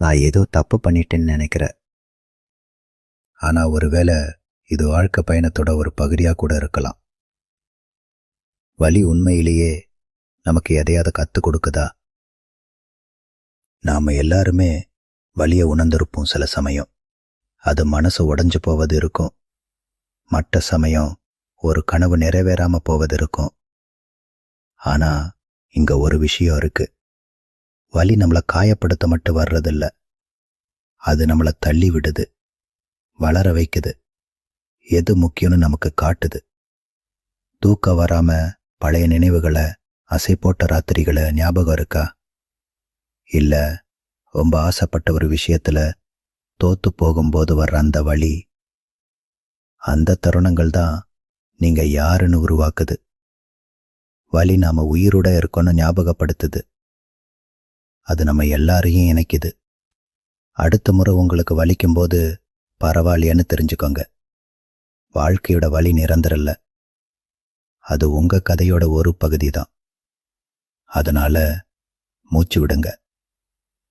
நான் ஏதோ தப்பு பண்ணிட்டேன்னு நினைக்கிறேன். ஆனா ஒருவேளை இது வாழ்க்கை பயணத்தோட ஒரு பகுதியா கூட இருக்கலாம். வலி உண்மையிலேயே நமக்கு எதையாவது கற்றுக் கொடுக்குதா? நாம எல்லாருமே வலியை உணர்ந்திருப்போம். சில சமயம் அது மனசு உடைஞ்சு போவது இருக்கும். மற்ற சமயம் ஒரு கனவு நிறைவேறாம போவது இருக்கும். ஆனா இங்க ஒரு விஷயம் இருக்கு. வலி நம்மளை காயப்படுத்த மட்டும் வர்றதில்ல, அது நம்மளை தள்ளி விடுது, வளர வைக்குது, எது முக்கியம்னு நமக்கு காட்டுது. தூக்கம் வராம பழைய நினைவுகளை, அசை போட்ட ராத்திரிகளை ஞாபகம் இருக்கா? இல்ல ரொம்ப ஆசைப்பட்ட ஒரு விஷயத்துல தோத்து போகும்போது வர்ற அந்த வலி, அந்த தருணங்கள் தான் நீங்க யாருன்னு உருவாக்குது. வலி நாம உயிரோட இருக்கோன்னு ஞாபகப்படுத்துது. அது நம்ம எல்லாரையும் இணைக்குது. அடுத்த முறை உங்களுக்கு வலிக்கும்போது பரவாயில்லைன்னு தெரிஞ்சுக்கோங்க. வாழ்க்கையோட வலி நிரந்தரம் இல்ல, அது உங்க கதையோட ஒரு பகுதி தான். அதனால மூச்சு விடுங்க.